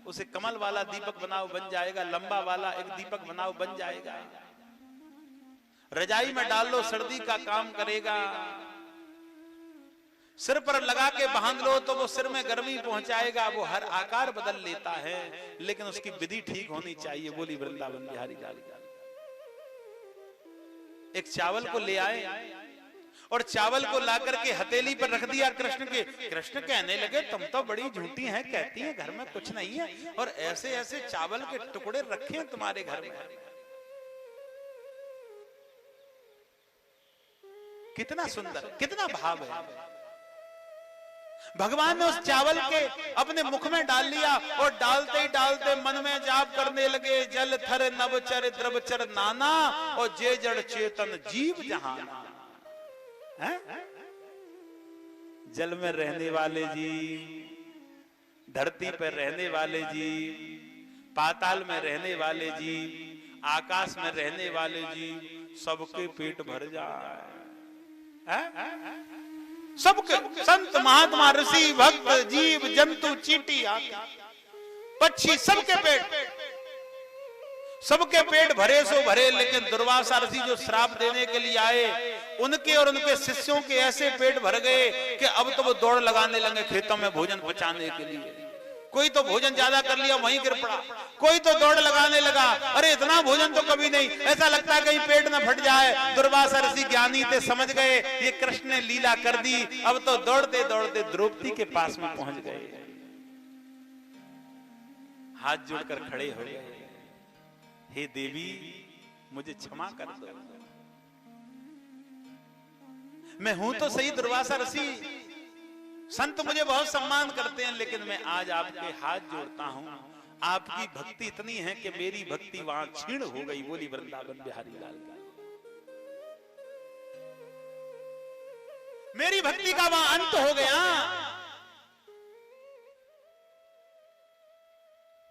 Speaker 1: उसे कमल वाला दीपक बनाओ बन जाएगा, लंबा वाला एक दीपक बनाओ बन जाएगा। रजाई में डाल लो सर्दी का काम करेगा, सिर पर लगा के बांध लो तो वो सिर में गर्मी पहुंचाएगा। वो हर आकार बदल लेता है, लेकिन उसकी विधि ठीक होनी चाहिए। बोली वृंदावन बिहारी लाल। एक चावल को ले आए और चावल को ला करके हथेली पर रख दिया कृष्ण के। कृष्ण कहने लगे तुम तो बड़ी झूठी हैं, कहती हैं घर में कुछ नहीं है और ऐसे ऐसे चावल के टुकड़े रखे हैं तुम्हारे घर में। कितना सुंदर, कितना भाव है। भगवान ने उस चावल के अपने मुख में डाल लिया और डालते ही डालते मन में जाप करने लगे, जल थर नवचर द्रवचर नाना और जे जड़ चेतन जीव जहाना। जल में रहने वाले जीव, धरती पर रहने वाले जीव, पाताल में रहने वाले जीव, आकाश में रहने वाले जीव, सबके पेट भर जाए। सबके, संत महात्मा ऋषि भक्त जीव जंतु चींटी पक्षी, सबके पेट भरे सो भरे। लेकिन दुर्वासा ऋषि जो श्राप देने के लिए आए, उनके और उनके शिष्यों के ऐसे पेट भर गए कि अब तो वो दौड़ लगाने लगे खेतों में भोजन पहुंचाने के लिए। कोई तो भोजन ज्यादा कर लिया वहीं गिर पड़ा, कोई तो दौड़ लगाने लगा, अरे इतना भोजन तो कभी नहीं, ऐसा लगता है कहीं पेट न फट जाए। दुर्वासा ऋषि ज्ञानी थे, समझ गए ये कृष्ण ने लीला कर दी। अब तो दौड़ते दौड़ते द्रौपदी के पास में पहुंच गए, हाथ जोड़कर खड़े हो गए, हे देवी मुझे क्षमा कर दो, मैं हूं तो सही दुर्वासा ऋषि, संत मुझे बहुत सम्मान करते हैं, लेकिन मैं आज आपके हाथ जोड़ता हूं। आपकी भक्ति इतनी है कि मेरी भक्ति वहां क्षीण हो गई। बोली वृंदावन बिहारी लाल का, मेरी भक्ति का वहां अंत हो गया।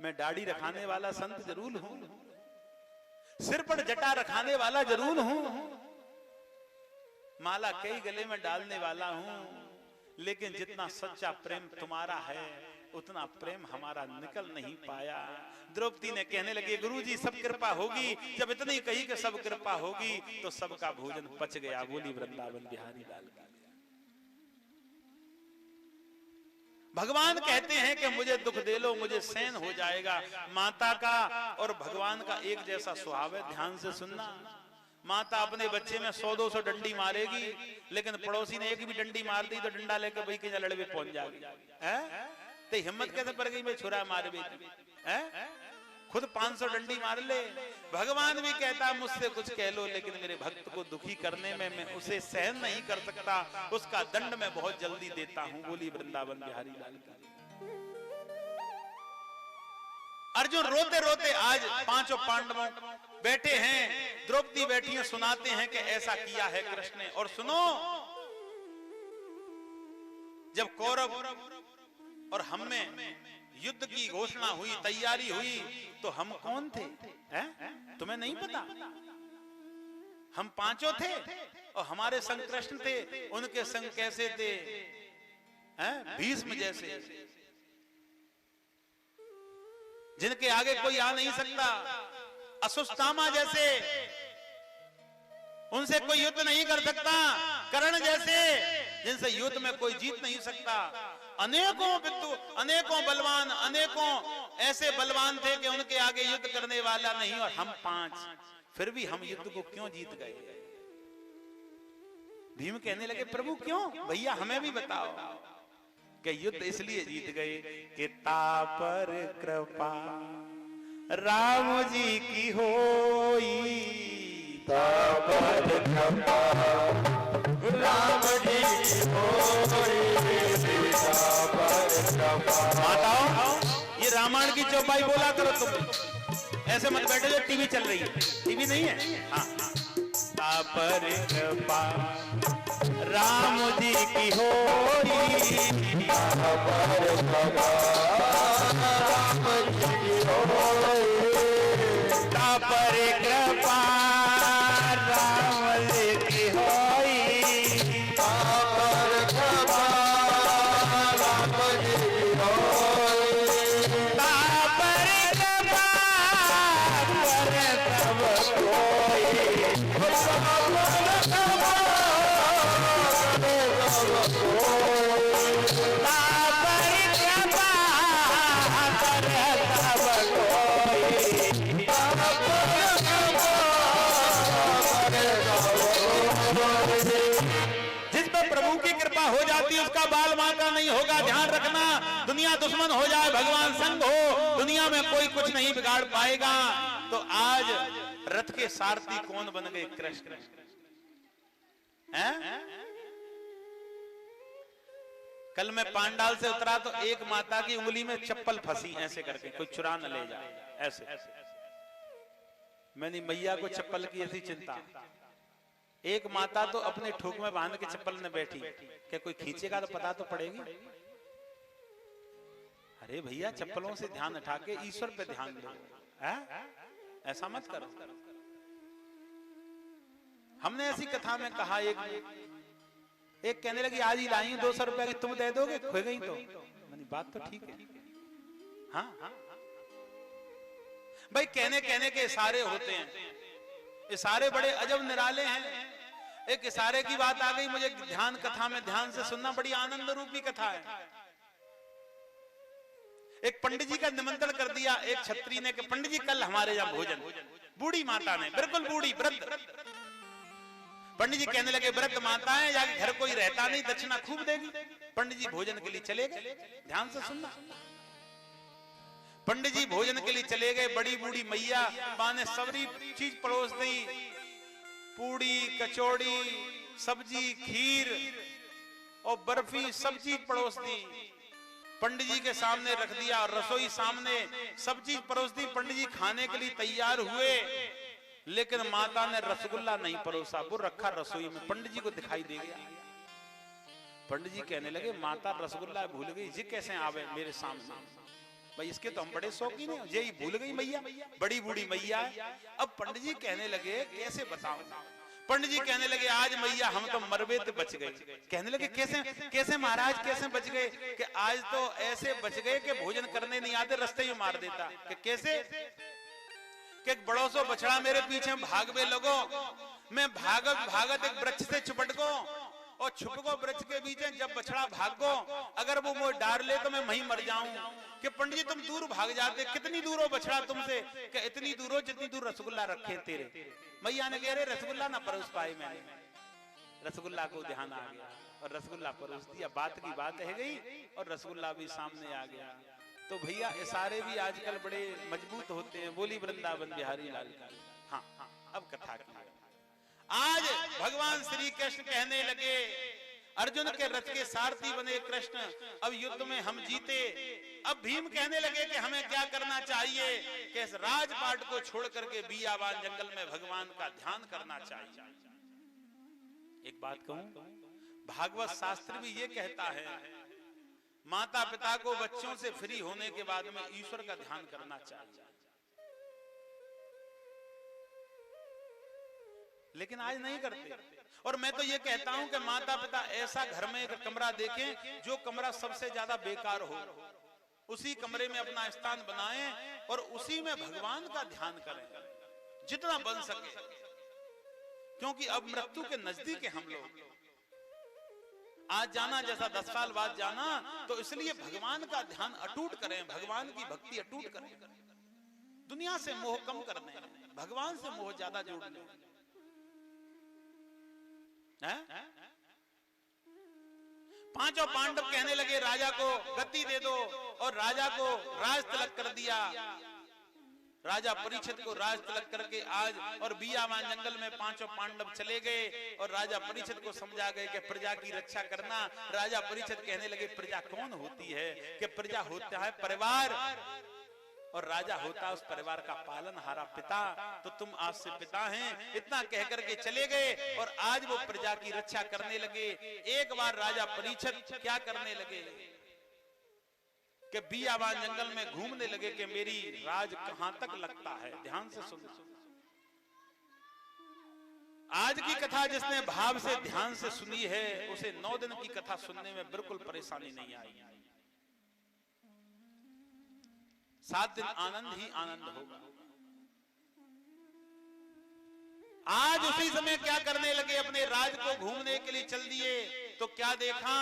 Speaker 1: मैं दाढ़ी रखाने वाला संत जरूर हूं, सिर पर जटा रखाने वाला जरूर हूं, माला कई गले में डालने वाला हूं, लेकिन जितना सच्चा प्रेम तुम्हारा है उतना प्रेम हमारा निकल नहीं पाया। द्रौपदी ने कहने लगी, गुरुजी सब कृपा होगी, जब इतनी कही कि सब कृपा होगी तो सबका भोजन पच गया। बोली वृंदावन बिहारी लाल की। भगवान कहते हैं कि मुझे दुख दे लो, मुझे सहन हो जाएगा। माता का और भगवान का एक जैसा स्वभाव है, ध्यान से सुनना। माता अपने बच्चे में 100-200 डंडी मारेगी, लेकिन पड़ोसी ने एक भी डंडी मार दी तो डंडा लेकर भाई के लड़वे पहुंच जाएगी। तो हिम्मत कैसे पड़ गई मैं छुरा मार बेटी, खुद 500 डंडी मार ले। भगवान भी कहता मुझसे कुछ कह लो, लेकिन मेरे भक्त को दुखी करने में मैं उसे सहन नहीं कर सकता, उसका दंड मैं बहुत जल्दी देता हूं। बोली वृंदावन बिहारी लाल की। अर्जुन रोते रोते आज पांचों पांडवों बैठे हैं, द्रौपदी बैठी है, सुनाते हैं कि ऐसा किया है कृष्ण ने। और सुनो, जब कौरव और हम में युद्ध की घोषणा हुई, तैयारी हुई, तो हम कौन थे? तुम्हें नहीं पता? हम पांचों थे और हमारे संग कृष्ण थे। उनके संग कैसे थे? भीष्म जैसे, जिनके आगे कोई आ नहीं सकता। अश्वत्थामा जैसे, उनसे कोई युद्ध नहीं कर सकता। कर्ण जैसे, जिनसे युद्ध में कोई जीत नहीं सकता। अनेकों विद्वान, अनेकों बलवान, अनेकों ऐसे बलवान थे कि उनके आगे युद्ध करने वाला नहीं। और हम 5, फिर भी हम युद्ध को क्यों जीत गए? भीम कहने लगे, प्रभु क्यों? भैया हमें भी बताओ। कि युद्ध इसलिए जीत गए कि तापर कृपा राम जी की होई,
Speaker 2: तापर कृपा राम जी की होई, तापर कृपा।
Speaker 1: माताओं, ये रामायण की चौपाई बोला करो तुम, ऐसे मत बैठे जो टीवी चल रही है। टीवी नहीं है। हाँ, तापर कृपा राम जी की होई,
Speaker 2: तापर कृपा राम जी की होई,
Speaker 1: तापर कृपा राम जी की होई,
Speaker 2: तापर कृपा राम जी की होई,
Speaker 1: तापर कृपा करे सब कोई, उसका बाल बांका नहीं होगा। ध्यान रखना, दुनिया दुश्मन हो जाए, भगवान संग हो, दुनिया में कोई कुछ नहीं बिगाड़ पाएगा। तो आज रथ के सारथी कौन बन गए? कृष्ण। कल मैं पांडाल से उतरा तो एक माता की उंगली में चप्पल फंसी ऐसे करके, कोई चुरा न ले जाए ऐसे। मैंने मैया को चप्पल की ऐसी चिंता। एक माता तो अपने ठोक में बांध के चप्पल में बैठी कि कोई खींचेगा तो पता तो पड़ेगी। अरे भैया चप्पलों से ध्यान उठा के ईश्वर पे ध्यान दो, ऐसा मत करो। हमने ऐसी कथा में कहा, एक कहने लगी आज ही लाई 200 रुपए की, तुम दे दोगे? खो गई तो मैंने बात तो ठीक है। हाँ भाई कहने के इशारे होते हैं, इशारे बड़े अजब निराले हैं। एक इशारे की बात आ गई मुझे ध्यान कथा में, ध्यान से सुनना, बड़ी आनंद रूपी कथा है। एक पंडित जी का निमंत्रण कर दिया एक छत्री ने कि पंडित जी कल हमारे यहाँ भोजन। बूढ़ी माता ने, बिल्कुल बूढ़ी, वृद्ध। पंडित जी कहने लगे व्रत माता है, या घर कोई रहता नहीं, दक्षिणा खूब देगी। पंडित जी भोजन के लिए चले गए, ध्यान से सुनना। पंडित जी भोजन के लिए चले गए, बड़ी बूढ़ी मैया मां ने सबरी चीज परोस दी, पूड़ी, कचौड़ी, सब्जी, खीर और बर्फी, सब चीज परोस दी। पंडित जी के सामने रख दिया और रसोई सामने, सब चीज परोस दी। पंडित जी खाने के लिए तैयार हुए, लेकिन माता ने रसगुल्ला नहीं परोसा, वो रखा रसोई में, पंडित जी को दिखाई दे गया। पंडित जी कहने लगे माता रसगुल्ला भूल गई, जी कैसे आवे मेरे सामने? भाई इसके तो हम बड़े शौकीन हैं, ये भूल गई मैया, बड़ी बूढ़ी मैया। अब पंडित जी कहने लगे कैसे बताओ? पंडित जी कहने लगे आज मैया हम तो मरबे तो बच गए। कहने लगे कैसे महाराज कैसे बच गए? कि आज तो ऐसे बच गए कि भोजन करने नहीं आते, रास्ते में मार देता। कि कैसे? कि बड़ो सो बछड़ा मेरे पीछे भागवे लगो, मैं भागत एक वृक्ष से चिपट गो और छुप गो वृक्ष के बीच। जब बछड़ा भाग गो, अगर वो मुझे डार ले तो मैं वहीं मर जाऊं। कि पंडित जी तुम दूर भाग जाते, कितनी दूर हो बछड़ा तुमसे? कि इतनी दूर हो जितनी दूर रसगुल्ला रखे तेरे। मैया ने कह रहे रसगुल्ला ना परोस पाए मैंने। रसगुल्ला को ध्यान आ गया और रसगुल्ला परोस दिया। बात की बात है गई और रसगुल्ला भी सामने आ गया। तो भैया इशारे भी आजकल बड़े मजबूत होते हैं। बोली वृंदावन बिहारी लाल की। हाँ अब कथा की। आज भगवान श्री कृष्ण कहने लगे, अर्जुन के रथ के सारथी बने कृष्ण, अब युद्ध में हम जीते। अब भीम कहने लगे कि हमें क्या करना चाहिए? कि इस राजपाट को छोड़ करके बियाबान जंगल में भगवान का ध्यान करना चाहिए। एक बात कहूं, भागवत शास्त्र भी ये कहता है माता पिता को बच्चों से फ्री होने के बाद में ईश्वर का ध्यान करना चाहिए। लेकिन आज नहीं करते। और मैं तो ये कहता हूं कि माता पिता ऐसा घर में एक कमरा देखें जो कमरा सबसे ज्यादा बेकार हो, उसी कमरे में अपना स्थान बनाएं और उसी में भगवान का ध्यान करें जितना बन सके। क्योंकि अब मृत्यु के नजदीक है हम लोग। आज जाना जैसा 10 साल बाद जाना, तो इसलिए भगवान का ध्यान अटूट करें, भगवान की भक्ति अटूट करें। दुनिया से मोह कम करने, भगवान से मोह ज्यादा जोड़ने। पांचों पांडव कहने लगे राजा को गद्दी दे दो और राजा को राज तिलक कर दिया। राजा परीक्षित को राज तिलक करके आज और बियाबान जंगल में पांचों पांडव चले गए और राजा परीक्षित को समझा गए कि प्रजा की रक्षा करना। राजा परीक्षित कहने लगे प्रजा कौन होती है? कि प्रजा होता है परिवार, और राजा होता है उस परिवार का पालनहारा पिता। तो तुम आज से पिता हैं। इतना कह करके चले गए और आज वो प्रजा की रक्षा करने लगे। एक बार राजा परीक्षित क्या करने लगे कि बियाबान जंगल में घूमने लगे कि मेरी राज कहां तक लगता है। ध्यान से सुनना। आज की कथा जिसने भाव से ध्यान से सुनी है उसे 9 दिन की कथा सुनने में बिल्कुल परेशानी नहीं आई। 7 दिन आनंद ही आनंद होगा। आज उसी समय क्या करने लगे, अपने राज को घूमने के लिए चल दिए। तो क्या देखा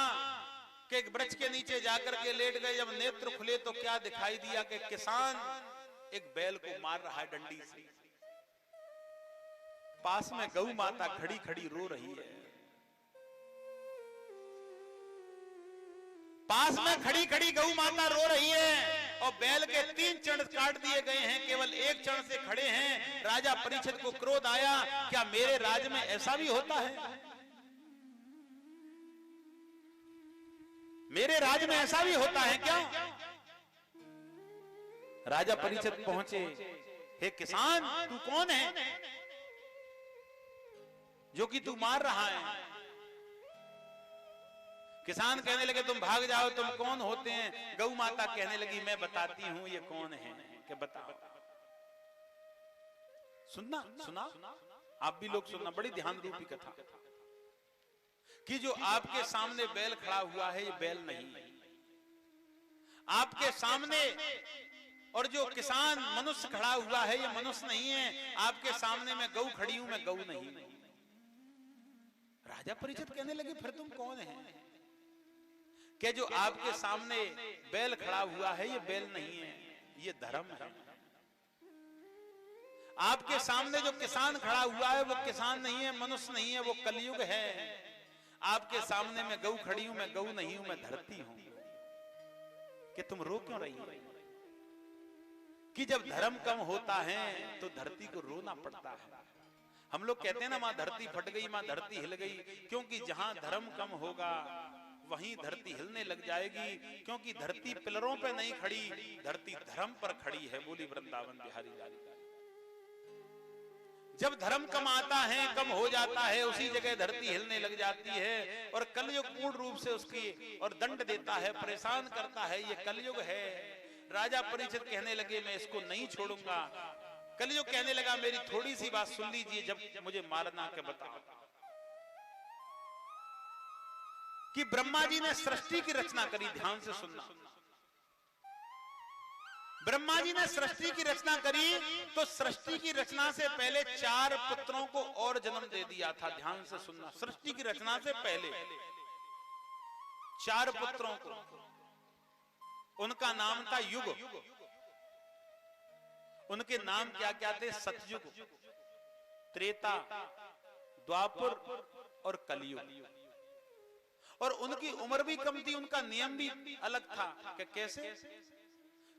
Speaker 1: कि एक वृक्ष के नीचे जाकर के लेट गए। जब नेत्र खुले तो क्या दिखाई दिया कि किसान एक बैल को मार रहा है डंडी से। पास में गौ माता खड़ी खड़ी रो रही है। पास में खड़ी खड़ी गौ माता रो रही है और बैल के 3 चरण काट दिए गए हैं, केवल 1 चरण से खड़े हैं। राजा परीक्षित को क्रोध आया, क्या मेरे राज में ऐसा भी होता है? मेरे राज में ऐसा भी होता है क्या? राजा परीक्षित पहुंचे, हे किसान तू कौन है जो कि तू मार रहा है? किसान कहने लगे तुम भाग जाओ, तुम कौन होते हैं? गौ माता कहने लगी मैं बताती हूं ये कौन है, कि बता। सुनना, सुना आप भी लोग सुनना, बड़ी ध्यान रूपी कथा कि जो आपके सामने बैल खड़ा हुआ है ये बैल नहीं है आपके सामने, और जो किसान मनुष्य खड़ा हुआ है ये मनुष्य नहीं है आपके सामने। मैं गौ खड़ी हूं, मैं गौ नहीं। राजा परीक्षित कहने लगे फिर तुम कौन है? कि जो आपके सामने बैल खड़ा हुआ है ये बैल नहीं है, ये धर्म है। आपके सामने जो किसान खड़ा हुआ है वो किसान नहीं है, मनुष्य नहीं है, वो कलयुग है। आपके सामने मैं गौ खड़ी हूं, मैं गौ नहीं हूं, मैं धरती हूं। कि तुम रो क्यों रही हो? कि जब धर्म कम होता है तो धरती को रोना पड़ता है। हम लोग कहते हैं ना मां धरती फट गई, मां धरती हिल गई, क्योंकि जहां धर्म कम होगा वहीं धरती हिलने लग जाएगी। क्योंकि धरती पिलरों पे नहीं खड़ी, धरती धर्म पर खड़ी है। बोली वृंदावन बिहारी लाल। जब धर्म कम आता है, कम हो जाता है, उसी जगह धरती हिलने लग जाती है। और कलयुग पूर्ण रूप से उसकी और दंड देता है, परेशान करता है। ये कलयुग है। राजा परीक्षित कहने लगे मैं इसको नहीं छोड़ूंगा। कलयुग कहने लगा मेरी थोड़ी सी बात सुन लीजिए, जब मुझे मारना के बताओ। कि ब्रह्मा जी ने सृष्टि की रचना करी, ध्यान से सुनना। ब्रह्मा जी ने सृष्टि की रचना करी तो सृष्टि की रचना से पहले 4 पुत्रों को और जन्म दे दिया था। ध्यान से सुनना, सृष्टि की रचना से पहले 4 पुत्रों को, उनका नाम था युग। उनके नाम क्या क्या थे? सतयुग, त्रेता, द्वापर और कलयुग। और उनकी उम्र भी कम थी, उनका नियम भी अलग था। कि कैसे?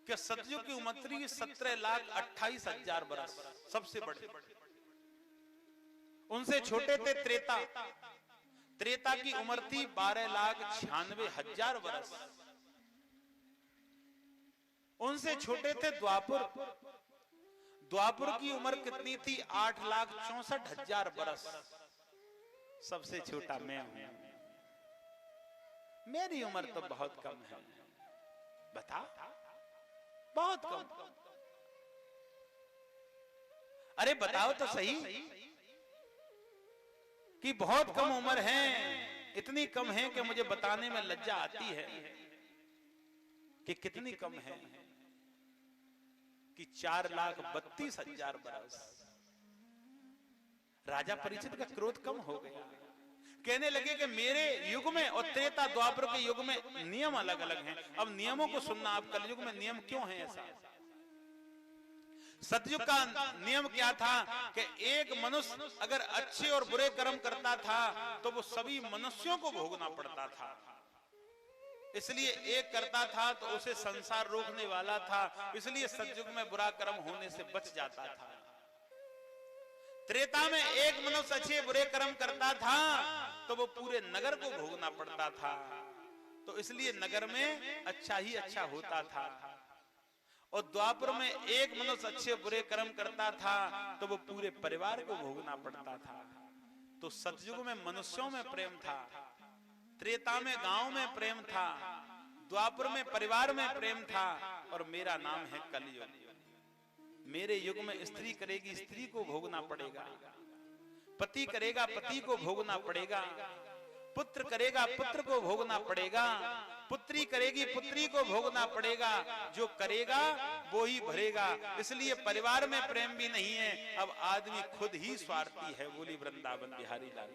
Speaker 1: कि सतयुग की उम्र थी 17,28,000 बरस, सबसे बड़े। उनसे छोटे थे त्रेता। त्रेता की उम्र थी 12,96,000 बरस। उनसे छोटे थे द्वापर। द्वापर की उम्र कितनी थी? 8,64,000 बरस। सबसे छोटा मैं हूं। मेरी उम्र तो बहुत कम है। बता, बहुत कम। अरे बताओ तो सही कि बहुत कम उम्र है। इतनी कम है कि मुझे बताने में लज्जा आती है कि कितनी कम है। कि 4,32,000 बरस। राजा परीक्षित का क्रोध कम हो गया। कहने लगे कि मेरे युग में और त्रेता द्वापर के युग में नियम अलग अलग हैं। अब नियमों को सुनना। आप कलयुग में नियम क्यों है ऐसा? सतयुग का नियम क्या था? कि एक मनुष्य अगर अच्छे और बुरे कर्म करता था तो वो सभी मनुष्यों को भोगना पड़ता था। इसलिए एक करता था तो उसे संसार रोकने वाला था, इसलिए सतयुग में बुरा कर्म होने से बच जाता था। त्रेता में एक मनुष्य अच्छे बुरे कर्म करता था तो वो पूरे नगर को भोगना पड़ता था, तो इसलिए नगर में अच्छा ही अच्छा होता था। और द्वापर में एक मनुष्य अच्छे बुरे कर्म करता था तो वो पूरे परिवार को भोगना पड़ता था। तो सतयुग में मनुष्यों में प्रेम था, त्रेता में गांव में प्रेम था, द्वापर में परिवार में प्रेम था, और मेरा नाम है कलयुग। मेरे युग में स्त्री करेगी स्त्री को भोगना पड़ेगा, पति करेगा पति को भोगना पड़ेगा, पुत्र करेगा पुत्र को भोगना पड़ेगा, पुत्री करेगी पुत्री को भोगना पड़ेगा। जो करेगा वो ही भरेगा। इसलिए परिवार में प्रेम भी नहीं है। अब आदमी खुद ही स्वार्थी है। बोली वृंदावन बिहारी लाल।